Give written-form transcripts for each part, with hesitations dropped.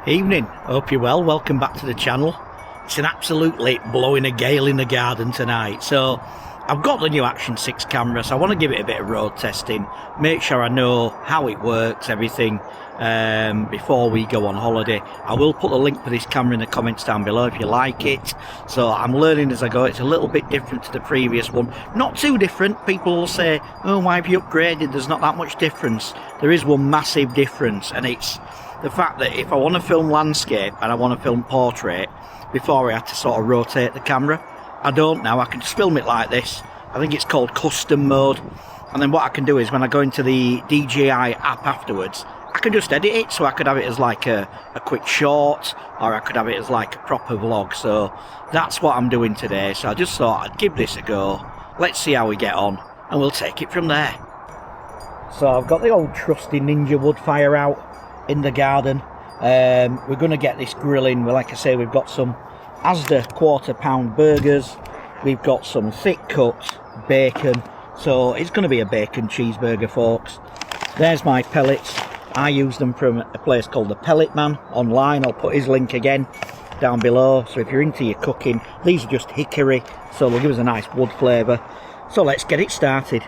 Evening, hope you're well. Welcome back to the channel. It's an absolutely blowing a gale in the garden tonight, so I've got the new Action 6 camera, so I want to give it a bit of road testing, make sure I know how it works, everything, before we go on holiday. I will put the link for this camera in the comments down below if you like it. So I'm learning as I go. It's a little bit different to the previous one, not too different. People will say, oh, why have you upgraded? There's not that much difference. There is one massive difference, and it's the fact that if I want to film landscape and I want to film portrait, before I had to sort of rotate the camera, I don't now. I can just film it like this. I think it's called custom mode, and then what I can do is when I go into the DJI app afterwards, I can just edit it, so I could have it as like a quick short, or I could have it as like a proper vlog. So that's what I'm doing today. So I just thought I'd give this a go. Let's see how we get on, and we'll take it from there. So I've got the old trusty Ninja Woodfire out in the garden. We're going to get this grilling. Well, like I say, we've got some Asda £1/4 burgers. We've got some thick cut bacon. So it's going to be a bacon cheeseburger, folks. There's my pellets. I use them from a place called the Pellet Man online. I'll put his link again down below. So if you're into your cooking, these are just hickory, so they'll give us a nice wood flavour. So let's get it started.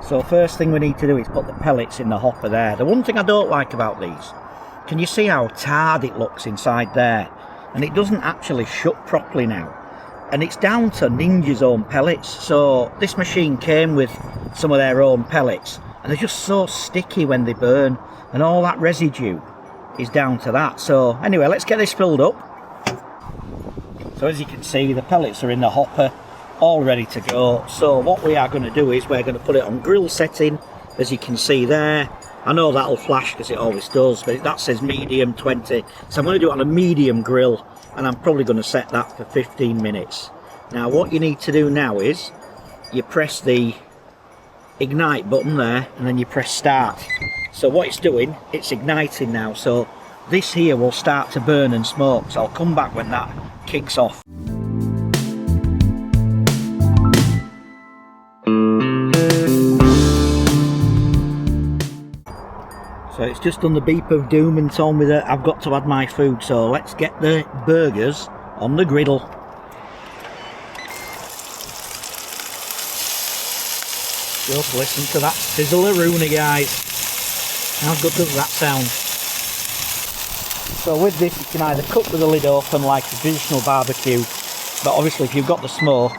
So first thing we need to do is put the pellets in the hopper there. The one thing I don't like about these, can you see how tarred it looks inside there? And it doesn't actually shut properly now. And it's down to Ninja's own pellets. So this machine came with some of their own pellets, and they're just so sticky when they burn, and all that residue is down to that. So anyway, let's get this filled up. So as you can see, the pellets are in the hopper, all ready to go. So what we are going to do is we're going to put it on grill setting, as you can see there. I know that'll flash because it always does, but that says medium 20. So I'm going to do it on a medium grill, and I'm probably going to set that for 15 minutes. Now what you need to do now is you press the ignite button there, and then you press start. So what it's doing, it's igniting now, so this here will start to burn and smoke. So I'll come back when that kicks off. So it's just done the beep of doom and told me that I've got to add my food. So let's get the burgers on the griddle. Just listen to that sizzle-a-rooney, guys. How good does that sound? So with this, you can either cook with the lid open like a traditional barbecue, but obviously if you've got the smoke,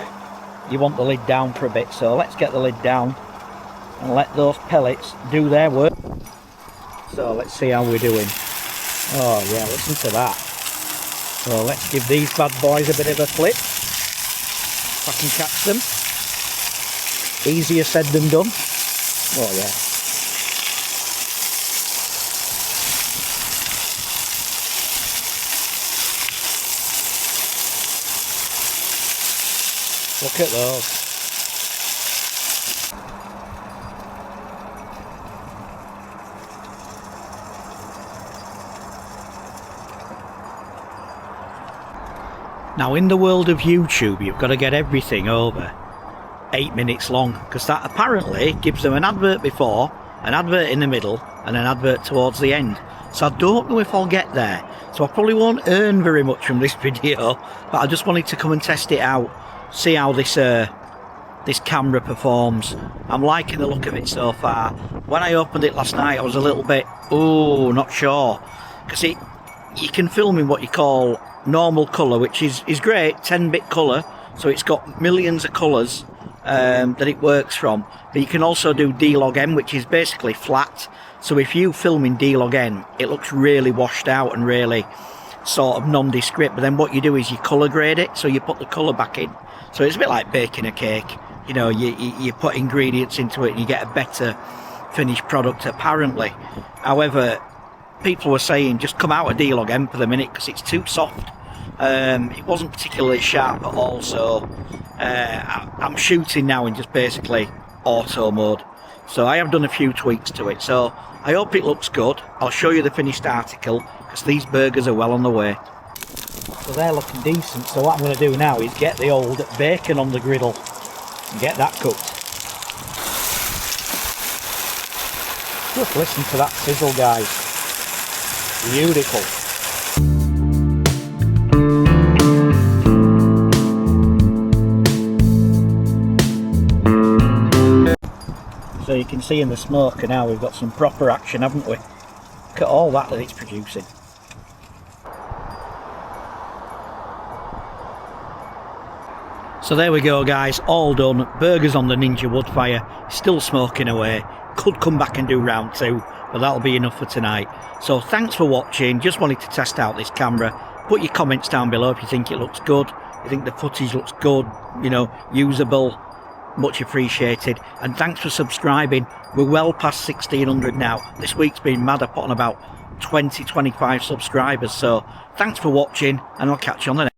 you want the lid down for a bit. So let's get the lid down and let those pellets do their work. So let's see how we're doing. Oh yeah, listen to that. So let's give these bad boys a bit of a flip. If I can catch them. Easier said than done. Oh yeah. Look at those. Now in the world of YouTube, you've got to get everything over 8 minutes long, because that apparently gives them an advert before, an advert in the middle, and an advert towards the end. So I don't know if I'll get there. So I probably won't earn very much from this video, but I just wanted to come and test it out, see how this camera performs. I'm liking the look of it so far. When I opened it last night, I was a little bit, not sure, because you can film in what you call normal colour, which is great, 10-bit colour, so it's got millions of colours that it works from. But you can also do D-Log-M, which is basically flat. So if you film in D-Log-M, it looks really washed out and really sort of nondescript. But then what you do is you colour grade it, so you put the colour back in. So it's a bit like baking a cake. You know, you put ingredients into it and you get a better finished product apparently. However, people were saying just come out of D-Log-M for the minute because it's too soft. It wasn't particularly sharp at all, so I'm shooting now in just basically auto mode. So I have done a few tweaks to it, so I hope it looks good. I'll show you the finished article because these burgers are well on the way. So they're looking decent, so what I'm going to do now is get the old bacon on the griddle and get that cooked. Just listen to that sizzle, guys. Beautiful. So you can see in the smoker now we've got some proper action, haven't we? Look at all that it's producing. So there we go guys, all done. Burgers on the Ninja Woodfire, still smoking away. Could come back and do round 2, but that'll be enough for tonight. So thanks for watching, just wanted to test out this camera. Put your comments down below if you think it looks good, you think the footage looks good, you know, usable, much appreciated. And thanks for subscribing, we're well past 1600 now. This week's been mad, I put on about 20-25 subscribers, so thanks for watching and I'll catch you on the next.